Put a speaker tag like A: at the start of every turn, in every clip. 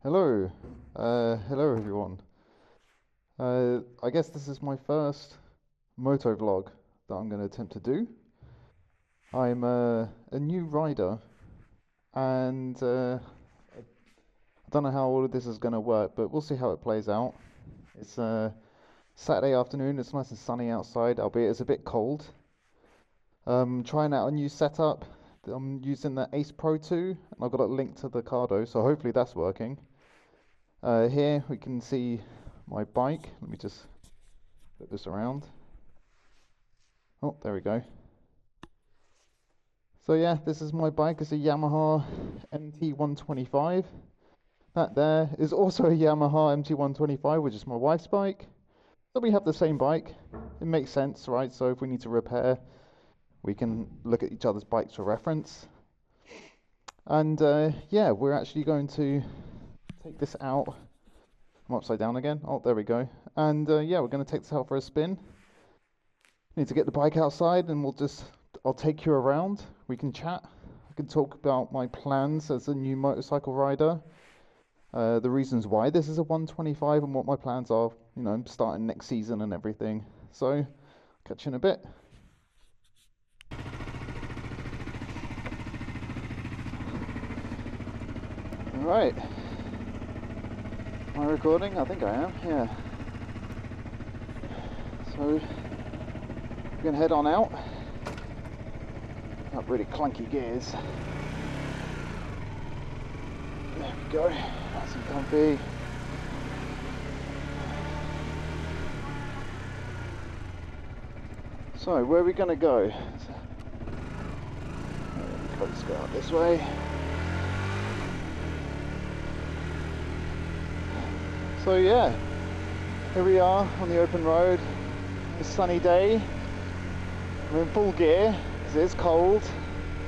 A: Hello, hello everyone. I guess this is my first moto vlog that I'm going to attempt to do. I'm a new rider, and I don't know how all of this is going to work, but we'll see how it plays out. It's Saturday afternoon. It's nice and sunny outside, albeit it's a bit cold. Trying out a new setup. I'm using the Ace Pro 2, and I've got a link to the Cardo, so hopefully that's working. Here we can see my bike. Let me just flip this around. Oh, there we go. So yeah, this is my bike. It's a Yamaha MT-125. That there is also a Yamaha MT-125, which is my wife's bike. So we have the same bike. It makes sense, right? So if we need to repair, we can look at each other's bikes for reference. And yeah, we're actually going to take this out. I'm upside down again. Oh, there we go. And yeah, we're going to take this out for a spin. Need to get the bike outside, and I'll take you around. We can chat. I can talk about my plans as a new motorcycle rider, the reasons why this is a 125 and what my plans are, starting next season and everything. So, catch you in a bit. Alright. Am I recording? I think I am, yeah. So, we're going to head on out. Not really clunky gears. There we go, nice and comfy. So, where are we going to go? Let's go out this way. So yeah, here we are on the open road. It's a sunny day. I'm in full gear because it is cold,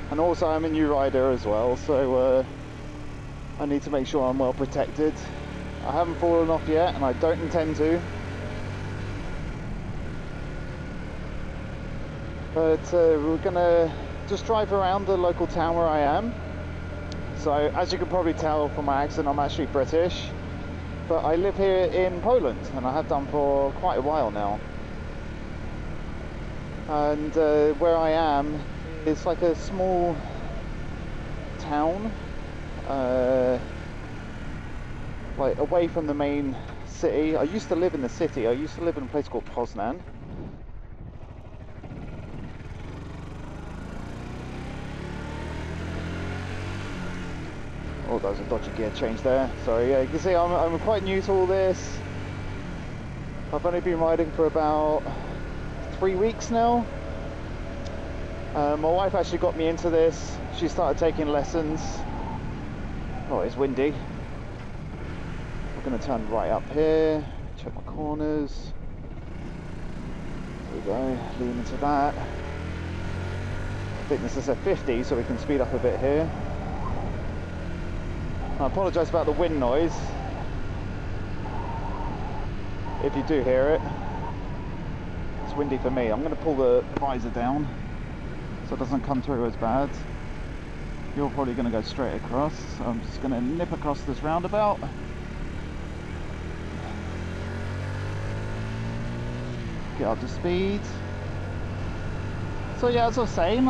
A: and also I'm a new rider as well, so I need to make sure I'm well protected. I haven't fallen off yet, and I don't intend to. But we're gonna just drive around the local town where I am. So as you can probably tell from my accent, I'm actually British, but I live here in Poland, and I have done for quite a while now. And where I am is like a small town, like away from the main city. I used to live in the city. I used to live in a place called Poznan. Oh, that was a dodgy gear change there. Sorry, yeah, you can see I'm quite new to all this. I've only been riding for about 3 weeks now. My wife actually got me into this. She started taking lessons. Oh, it's windy. We're going to turn right up here, check my corners. There we go, lean into that. I think this is a 50, so we can speed up a bit here. I apologise about the wind noise, if you do hear it. It's windy for me. I'm going to pull the visor down so it doesn't come through as bad. You're probably going to go straight across, so I'm just going to nip across this roundabout. Get up to speed. So yeah, as I was saying,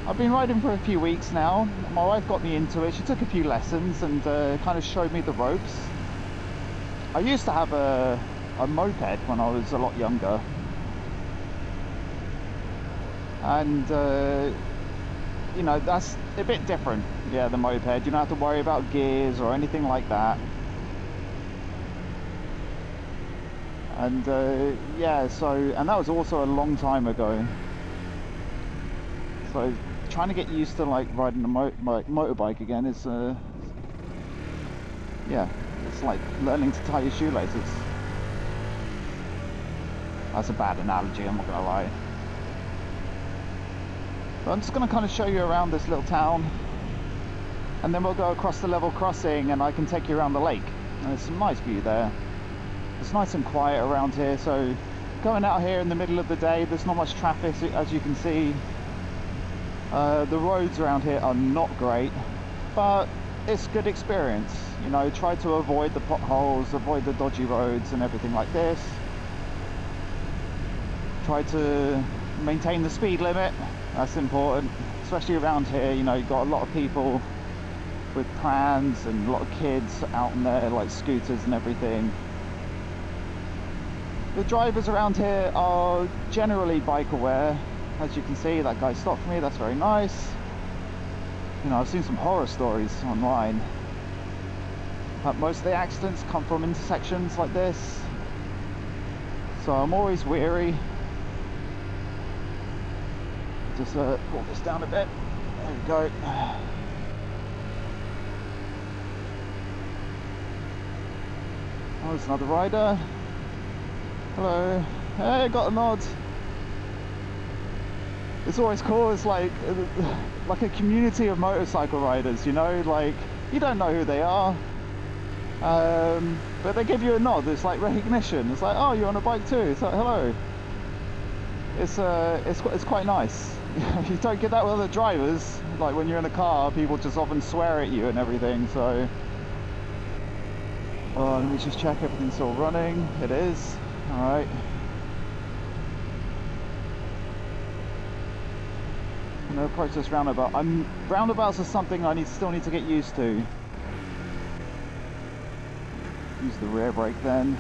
A: I've been riding for a few weeks now. My wife got me into it. She took a few lessons and kind of showed me the ropes. I used to have a moped when I was a lot younger, and that's a bit different. Yeah, the moped, you don't have to worry about gears or anything like that. And yeah, and that was also a long time ago. So trying to get used to like riding a motorbike again is yeah, it's like learning to tie your shoelaces. That's a bad analogy, I'm not gonna lie. But I'm just gonna kind of show you around this little town, and then we'll go across the level crossing and I can take you around the lake. And there's some nice view there. It's nice and quiet around here, so going out here in the middle of the day, there's not much traffic, as you can see. The roads around here are not great, but it's good experience. You know, try to avoid the potholes, avoid the dodgy roads and everything like this. Try to maintain the speed limit, that's important, especially around here. You know, you've got a lot of people with prams and a lot of kids out in there, like scooters and everything. The drivers around here are generally bike aware. As you can see, that guy stopped for me, that's very nice. You know, I've seen some horror stories online, but most of the accidents come from intersections like this, so I'm always wary. Just pull this down a bit, there we go. Oh, there's another rider. Hello. Hey, got a nod. It's always cool. It's like a community of motorcycle riders, you know, like you don't know who they are, but they give you a nod. It's like recognition. It's like, oh, you're on a bike too. It's like, hello. It's quite nice. You don't get that with other drivers. Like when you're in a car, people just often swear at you and everything. So let me just check everything's still running. It is. All right. I'm going to approach this roundabout. Roundabouts are something I still need to get used to. Use the rear brake then.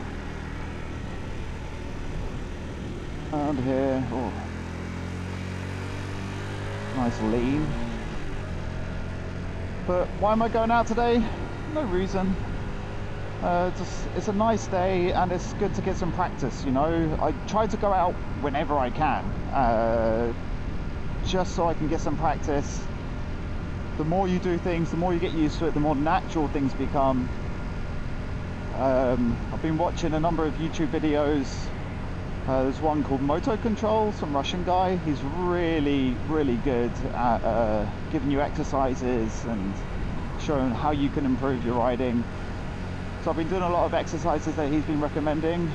A: And here, oh, nice lean. But why am I going out today? No reason. It's a nice day and it's good to get some practice, you know. I try to go out whenever I can. Just so I can get some practice. The more you do things, the more you get used to it, the more natural things become. I've been watching a number of YouTube videos. There's one called Moto Control, some Russian guy. He's really, really good at giving you exercises and showing how you can improve your riding. So I've been doing a lot of exercises that he's been recommending.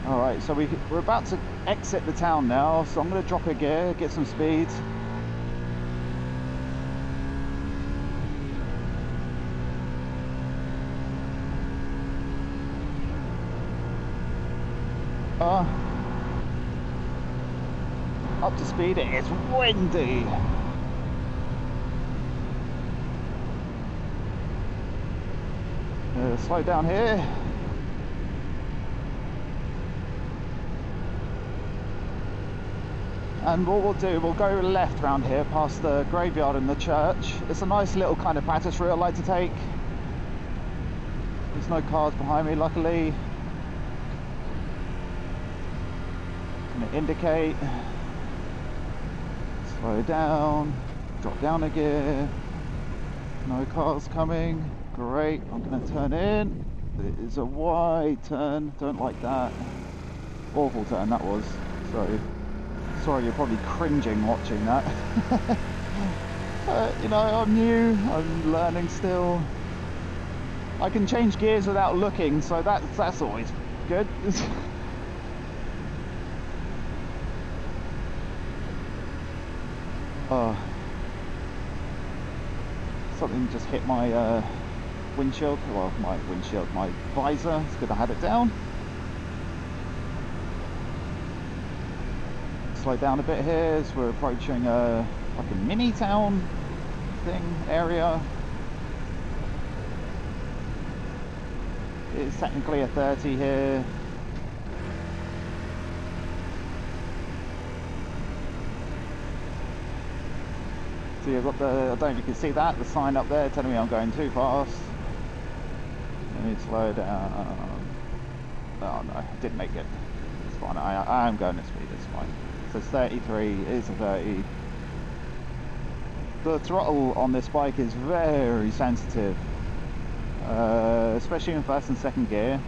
A: Alright, so we're about to exit the town now, so I'm going to drop a gear, get some speed. Up to speed, it's windy. Slow down here. And what we'll do, we'll go left round here past the graveyard and the church. It's a nice little kind of practice route I like to take. There's no cars behind me, luckily. Gonna indicate. Slow down. Drop down a gear. No cars coming. Great. I'm gonna turn in. It is a wide turn. Don't like that. Awful turn that was. Sorry, you're probably cringing watching that. You know, I'm new, I'm learning still. I can change gears without looking, so that's always good. Something just hit my windshield. Well, my visor. It's good I had it down. Slow down a bit here as we're approaching like a mini town thing area. It's technically a 30 here. So you've got the, I don't know if you can see that, the sign up there telling me I'm going too fast. Let me slow down. Oh no, I didn't make it. It's fine, I am going at speed, it's fine. So it's 33, it is a 30. The throttle on this bike is very sensitive, especially in first and second gear.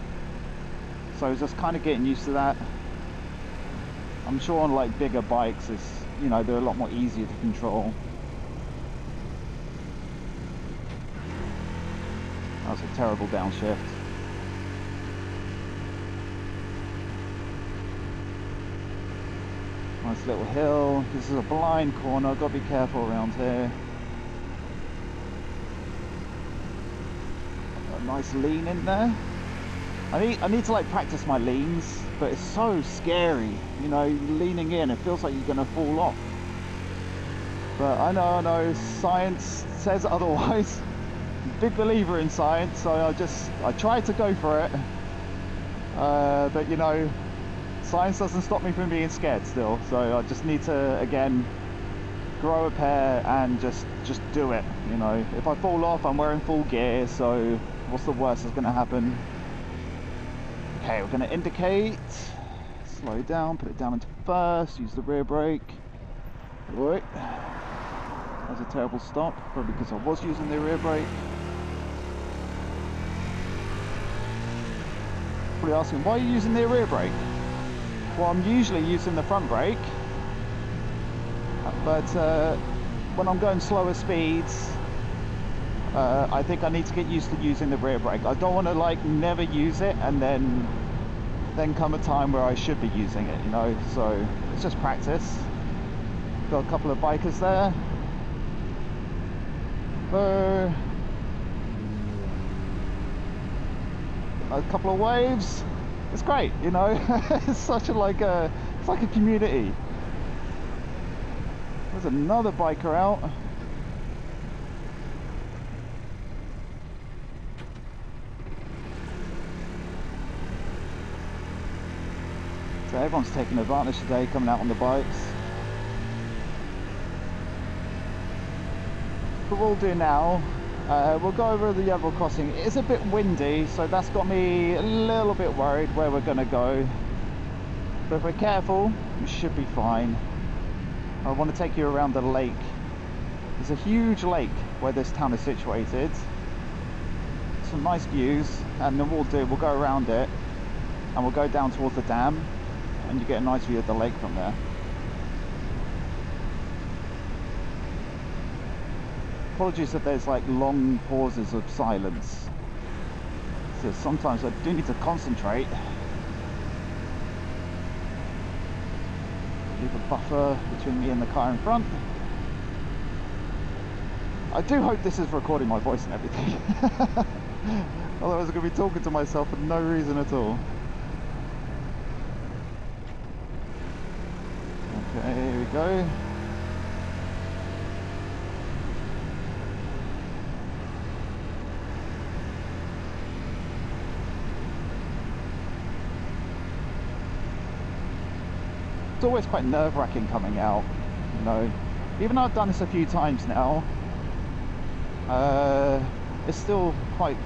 A: So just kind of getting used to that. I'm sure on like bigger bikes, it's, you know, they're a lot more easier to control. That was a terrible downshift. Nice little hill. This is a blind corner, got to be careful around here.
B: Got a nice lean in there. I need to like practice my leans, but it's so scary, you know, leaning in. It feels like you're gonna fall off. But I know, science says otherwise. Big believer in science, so I try to go for it. But you know, science doesn't stop me from being scared still. So I just need to again grow a pair and just do it. You know, if I fall off, I'm wearing full gear, so what's the worst that's gonna happen? Okay, we're gonna indicate, slow down, put it down into first, use the rear brake. Right, that was a terrible stop, probably because I was using the rear brake. Probably asking, why are you using the rear brake? Well, I'm usually using the front brake, but when I'm going slower speeds, I think I need to get used to using the rear brake. I don't want to like never use it and then come a time where I should be using it, you know, so it's just practice. Got a couple of bikers there. A couple of waves. It's great, you know. It's such a it's like a community. There's another biker out. So everyone's taking advantage today, coming out on the bikes. What we'll do now, we'll go over the level crossing. It is a bit windy, so that's got me a little bit worried where we're going to go. But if we're careful, we should be fine. I want to take you around the lake. There's a huge lake where this town is situated. Some nice views, and then we'll go around it, and we'll go down towards the dam, and you get a nice view of the lake from there. Apologies if there's like long pauses of silence. So sometimes I do need to concentrate. Leave a buffer between me and the car in front. I do hope this is recording my voice and everything. Otherwise I'm going to be talking to myself for no reason at all. Okay, here we go. It's always quite nerve-wracking coming out, you know. Even though I've done this a few times now, it's still quite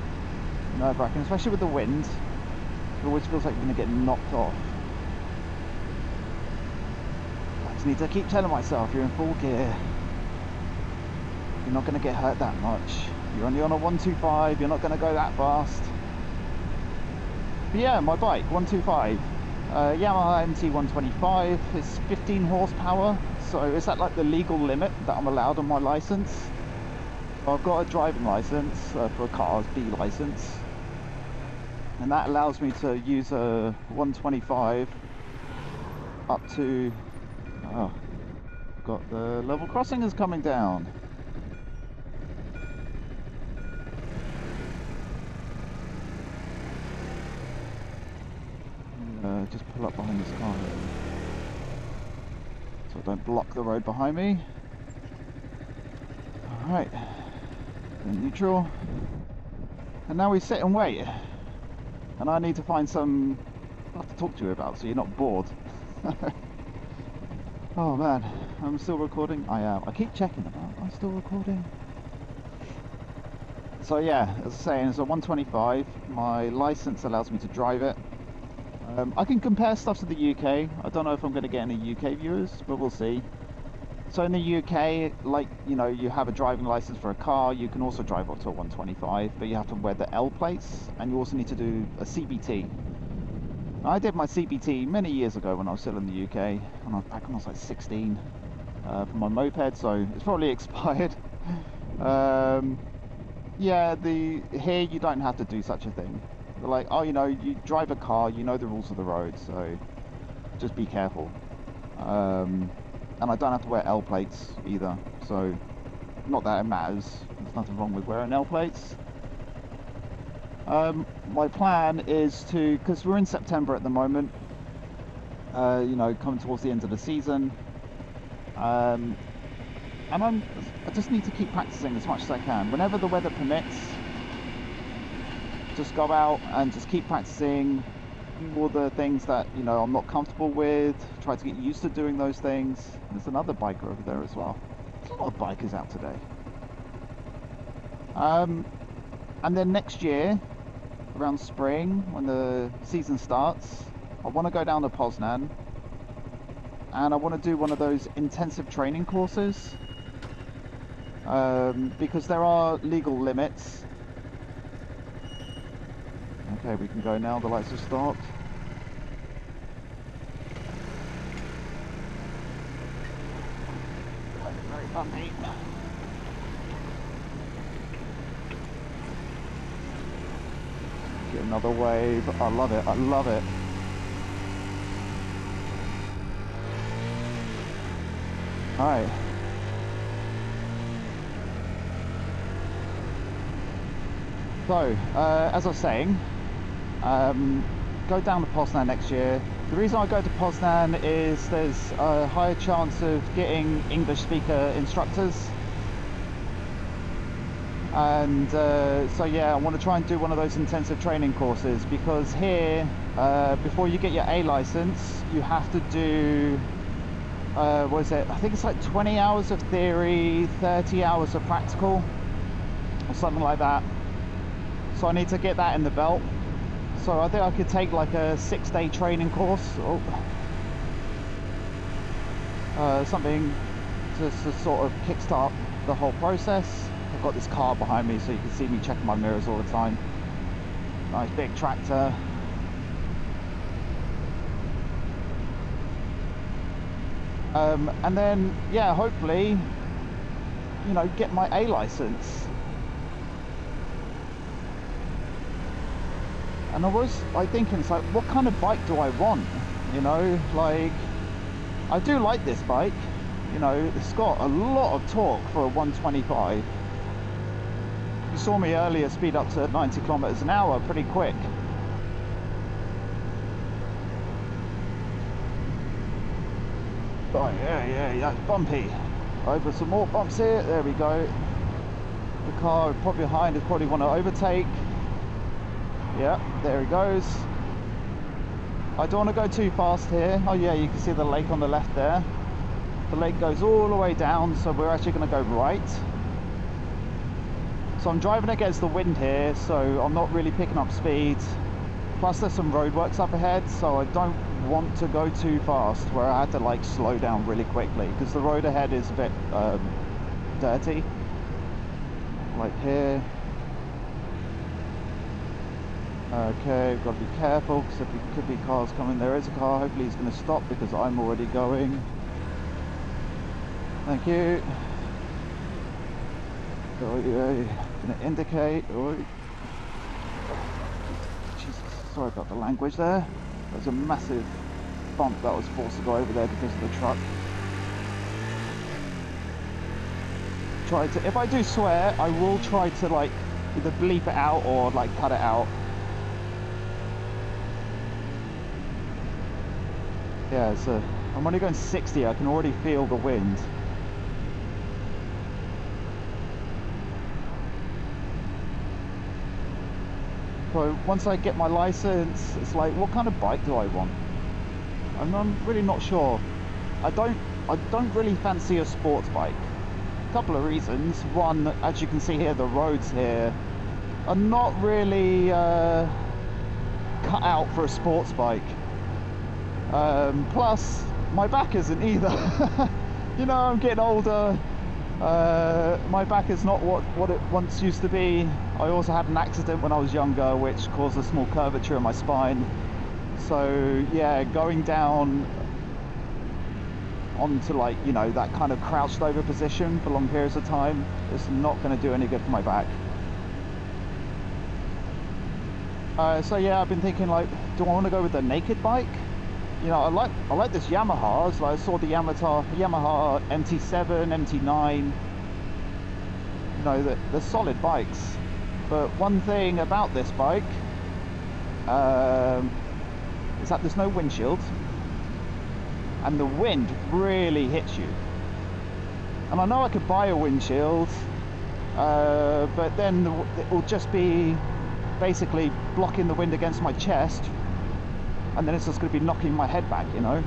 B: nerve-wracking, especially with the wind. It always feels like you're going to get knocked off. I just need to keep telling myself, you're in full gear. You're not going to get hurt that much. You're only on a 125, you're not going to go that fast. But yeah, my bike, 125. Yamaha MT-125 is 15 horsepower, so is that like the legal limit that I'm allowed on my license? I've got a driving license for a car, B license, and that allows me to use a 125 up to, oh, got the level crossing is coming down. Just pull up behind this car so I don't block the road behind me. Alright, neutral, and now we sit and wait, and I need to find some stuff to talk to you about so you're not bored. Oh man, I'm still recording? I am. I keep checking about I'm still recording. So yeah, as I was saying, it's a 125. My license allows me to drive it. I can compare stuff to the UK. I don't know if I'm going to get any UK viewers, but we'll see. So in the UK, like, you know, you have a driving license for a car, you can also drive up to a 125, but you have to wear the L plates, and you also need to do a CBT. I did my CBT many years ago when I was still in the UK, back when I was like 16, for my moped, so it's probably expired. Yeah, here you don't have to do such a thing. They're like, oh, you know, you drive a car, you know the rules of the road, so just be careful. And I don't have to wear L plates either, so not that it matters. There's nothing wrong with wearing L plates. My plan is to, because we're in September at the moment, you know, coming towards the end of the season, and I just need to keep practicing as much as I can. Whenever the weather permits, just go out and just keep practicing, do all the things that, you know, I'm not comfortable with, try to get used to doing those things. There's another biker over there as well. There's a lot of bikers out today. And then next year, around spring, when the season starts, I want to go down to Poznan, and I want to do one of those intensive training courses, because there are legal limits. Okay, we can go now, the lights have stopped. Very bumpy. Get another wave. I love it, I love it. Alright. So, as I was saying, go down to Poznan next year. The reason I go to Poznan is there's a higher chance of getting English speaker instructors. And so yeah, I want to try and do one of those intensive training courses, because here, before you get your A license, you have to do, what is it? I think it's like 20 hours of theory, 30 hours of practical, or something like that. So I need to get that in the belt. So I think I could take like a 6-day training course, or something to sort of kickstart the whole process. I've got this car behind me so you can see me checking my mirrors all the time. Nice big tractor. And then, yeah, hopefully, you know, get my A license. And I was like thinking, it's like, what kind of bike do I want? You know, like, I do like this bike. You know, it's got a lot of torque for a 125. You saw me earlier speed up to 90 kilometers an hour pretty quick. Oh yeah, that's bumpy. Over some more bumps here, there we go. The car probably behind is probably want to overtake. Yeah, there he goes. I don't want to go too fast here. Oh yeah, you can see the lake on the left there. The lake goes all the way down, so we're actually going to go right. So I'm driving against the wind here, so I'm not really picking up speed. Plus there's some roadworks up ahead, so I don't want to go too fast where I had to like slow down really quickly, because the road ahead is a bit dirty. Like here. Okay, we've got to be careful because there could be cars coming. There is a car, hopefully he's going to stop because I'm already going. Thank you. Oh, yeah, going to indicate. Oh. Jesus, sorry about the language there. There's a massive bump that was forced to go over there because of the truck. Try to, if I do swear, I will try to like either bleep it out or like cut it out. Yeah, so I'm only going 60, I can already feel the wind. So once I get my license, it's like, what kind of bike do I want? I'm really not sure. I don't really fancy a sports bike. A couple of reasons. One, as you can see here, the roads here are not really cut out for a sports bike. Plus, my back isn't either. You know, I'm getting older. My back is not what it once used to be. I also had an accident when I was younger, which caused a small curvature in my spine. So yeah, going down onto like, you know, that kind of crouched over position for long periods of time, it's not going to do any good for my back. So yeah, I've been thinking like, do I want to go with the naked bike? You know, I like this Yamaha. So I saw the Yamaha MT-7, MT-9. You know, they're solid bikes. But one thing about this bike is that there's no windshield, and the wind really hits you. And I know I could buy a windshield, but then it will just be basically blocking the wind against my chest, and then it's just going to be knocking my head back, you know.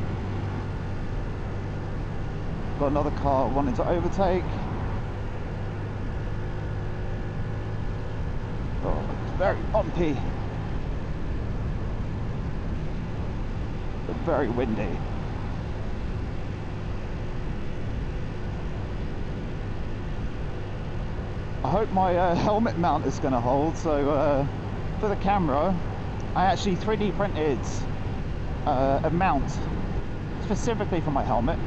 B: Got another car wanting to overtake. Oh, it's very bumpy, but very windy. I hope my helmet mount is going to hold. So for the camera, I actually 3D printed a mount specifically for my helmet,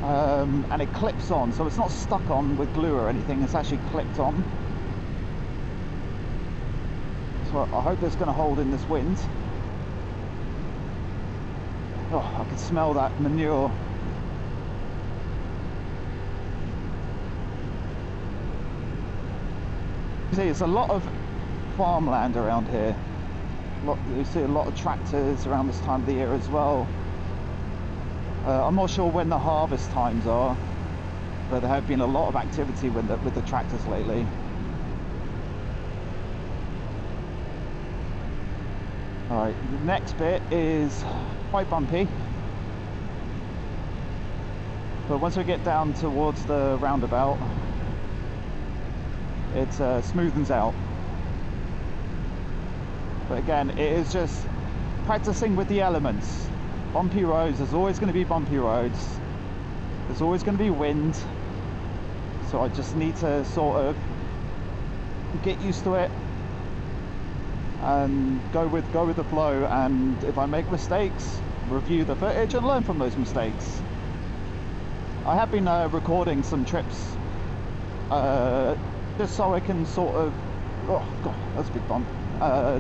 B: and it clips on, so it's not stuck on with glue or anything, it's actually clipped on. So I hope it's going to hold in this wind. Oh, I can smell that manure. See, it's a lot of farmland around here. You see a lot of tractors around this time of the year as well. I'm not sure when the harvest times are, but there have been a lot of activity with the tractors lately. Alright, the next bit is quite bumpy, but once we get down towards the roundabout, it smoothens out. But again, it is just practicing with the elements. Bumpy roads, there's always going to be bumpy roads, there's always going to be wind, so I just need to sort of get used to it and go with the flow, and if I make mistakes, review the footage and learn from those mistakes. I have been recording some trips just so I can sort of, oh god, that's a big bump,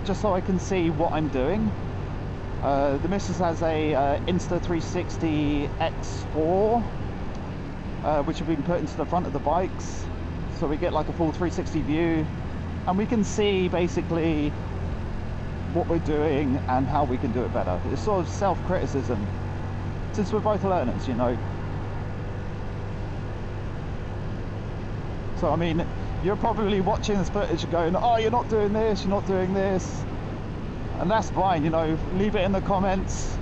B: just so I can see what I'm doing. The missus has a Insta360 X4, which have been put into the front of the bikes, so we get like a full 360 view, and we can see basically what we're doing and how we can do it better. It's sort of self-criticism, since we're both learners, you know. So I mean, you're probably watching this footage and going, oh, you're not doing this, you're not doing this, and that's fine, you know. Leave it in the comments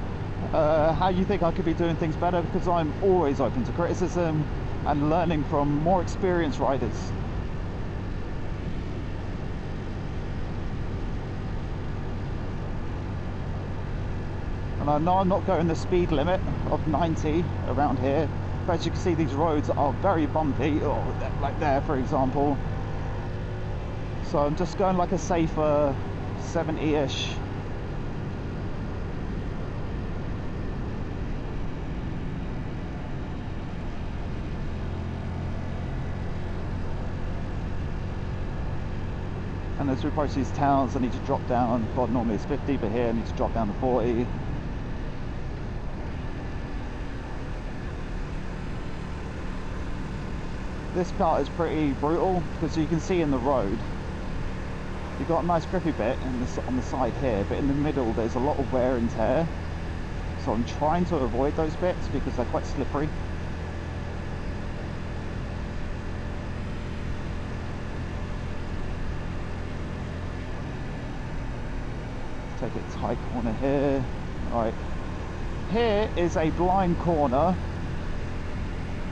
B: how you think I could be doing things better, because I'm always open to criticism and learning from more experienced riders. And I know I'm not going the speed limit of 90 around here, but as you can see, these roads are very bumpy, like there for example. So I'm just going like a safer 70-ish. And as we approach these towns, I need to drop down, well, normally it's 50, but here I need to drop down to 40. This part is pretty brutal, because you can see in the road, you've got a nice grippy bit on the side here, but in the middle there's a lot of wear and tear. So I'm trying to avoid those bits because they're quite slippery. Take a tight corner here. Alright, here is a blind corner,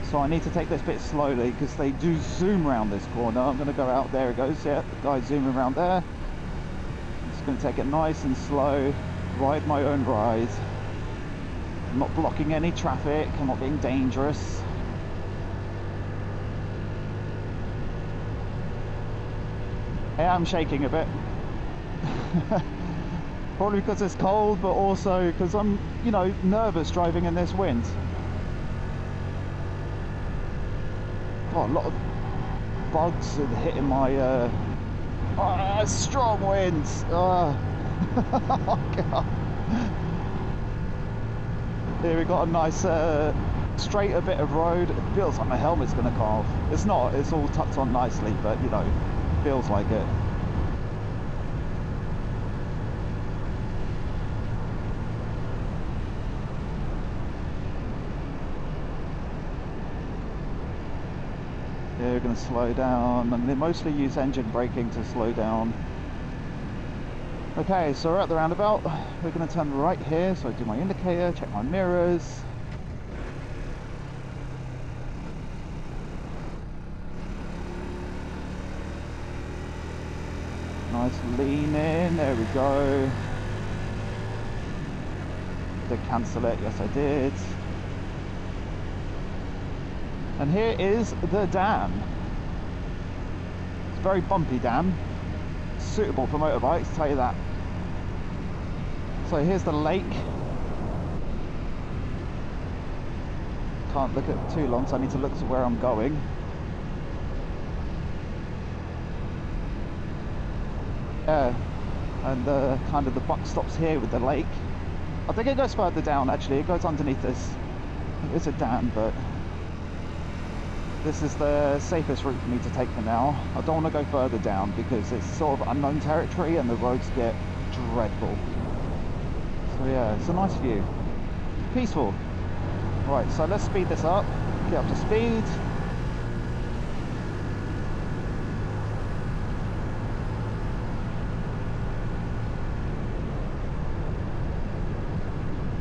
B: so I need to take this bit slowly because they do zoom around this corner. I'm going to go out, there it goes, yeah, the guy's zooming around there. I'm just going to take it nice and slow, ride my own ride. I'm not blocking any traffic, I'm not being dangerous. Hey, I'm shaking a bit. Probably because it's cold, but also because I'm, you know, nervous driving in this wind. Oh, a lot of bugs are hitting my strong winds. Oh god. Here we got a nice straighter bit of road. It feels like my helmet's gonna come off. It's not, it's all tucked on nicely, but you know, feels like it. Yeah, we're going to slow down. I'm going to mostly use engine braking to slow down. Okay, so we're at the roundabout. We're going to turn right here, so I do my indicator, check my mirrors. Nice lean in, there we go. Did I cancel it? Yes I did. And here is the dam. It's a very bumpy dam. Suitable for motorbikes, tell you that. So here's the lake. Can't look at it too long, so I need to look to where I'm going. Yeah, and kind of the buck stops here with the lake. I think it goes further down actually, it goes underneath this. It's a dam, but this is the safest route for me to take for now. I don't want to go further down because it's sort of unknown territory and the roads get dreadful. So yeah, it's a nice view. Peaceful. Right, so let's speed this up, get up to speed.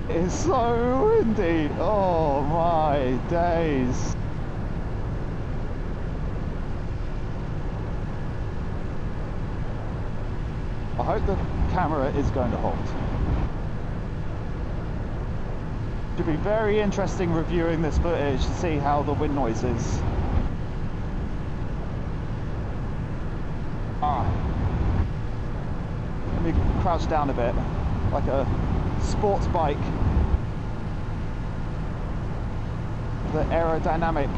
B: It's so windy. Oh my days. I hope the camera is going to hold. Should be very interesting reviewing this footage to see how the wind noise is. Let me crouch down a bit, like a sports bike. The aerodynamic.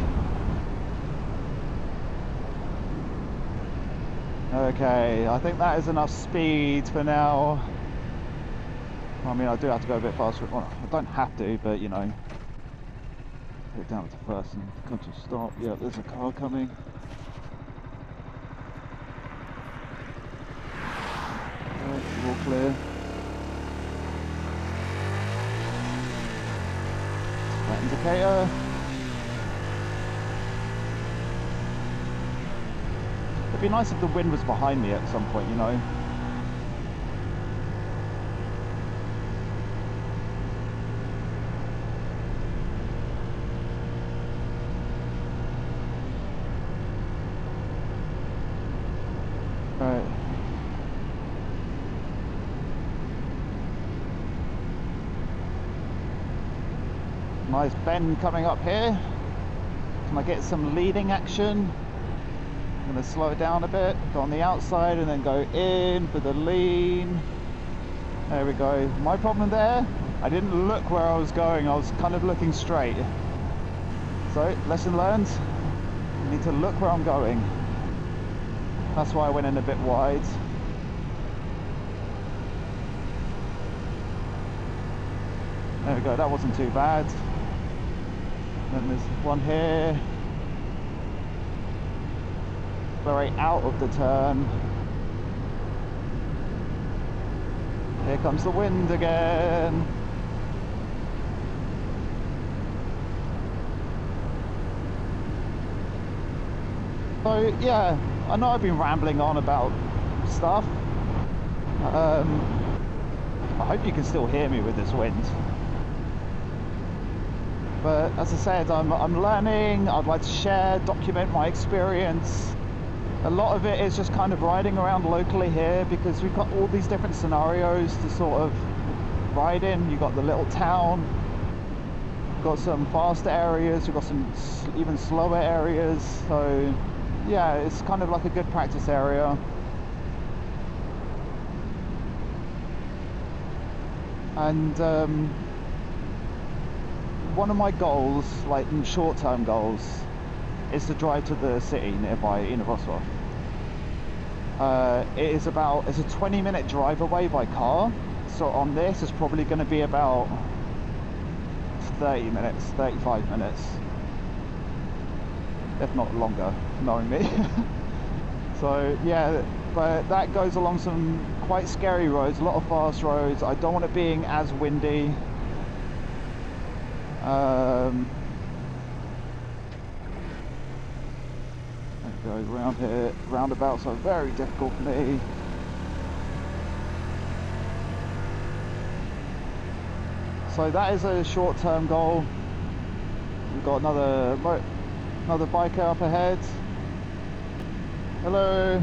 B: Okay, I think that is enough speed for now. I mean, I do have to go a bit faster. Well, I don't have to, but you know. Put it down to first and come to a stop. Yeah, there's a car coming. Right, all clear. That indicator. It'd be nice if the wind was behind me at some point, you know. Right. Nice bend coming up here. Can I get some leading action? I'm going to slow it down a bit, go on the outside and then go in for the lean. There we go. My problem there, I didn't look where I was going, I was kind of looking straight. So, lesson learned, I need to look where I'm going. That's why I went in a bit wide. There we go, that wasn't too bad. Then there's one here. Very out of the turn. Here comes the wind again. So yeah, I know I've been rambling on about stuff. I hope you can still hear me with this wind. But as I said, I'm learning. I'd like to share, document my experience. A lot of it is just kind of riding around locally here because we've got all these different scenarios to sort of ride in. You've got the little town, you've got some faster areas, you've got some even slower areas. So yeah, it's kind of like a good practice area. And one of my goals, like short-term goals, is to drive to the city nearby in Wrocław. It's a 20-minute drive away by car, so on this it's probably going to be about 30 minutes, 35 minutes, if not longer, knowing me. So yeah, but that goes along some quite scary roads, a lot of fast roads. I don't want it being as windy. Go around here. Roundabouts are very difficult for me. So that is a short-term goal. We've got another biker up ahead. Hello.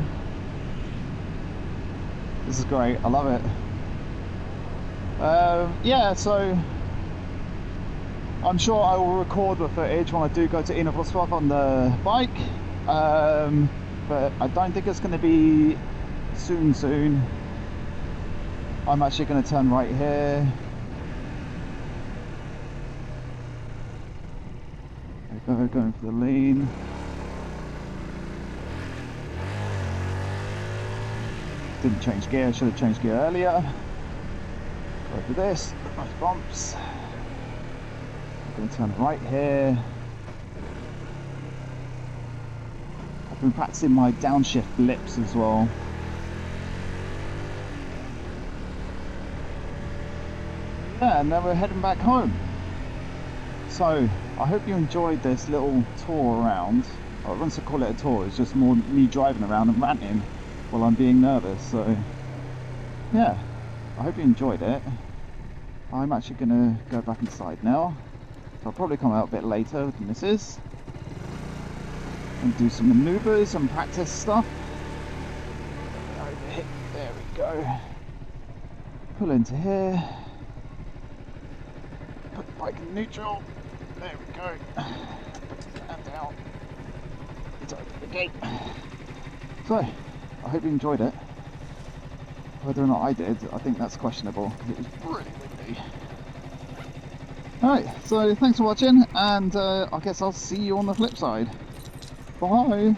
B: This is great. I love it. Yeah, so I'm sure I will record the footage when I do go to Innervossvik on the bike. But I don't think it's going to be soon. I'm actually going to turn right here. There we go, going for the lean. Didn't change gear, should have changed gear earlier. Go for this, nice bumps. I'm going to turn right here. I've been practicing my downshift blips as well. Yeah, and then we're heading back home. So, I hope you enjoyed this little tour around. I wouldn't call it a tour, it's just more me driving around and ranting while I'm being nervous. So, yeah, I hope you enjoyed it. I'm actually going to go back inside now. So I'll probably come out a bit later with the missus and do some manoeuvres and practice stuff. Over here, there we go. Pull into here. Put the bike in neutral. There we go. And down. Let's open the gate. So, I hope you enjoyed it. Whether or not I did, I think that's questionable because it was really windy. Alright, so thanks for watching, and I guess I'll see you on the flip side. Bye!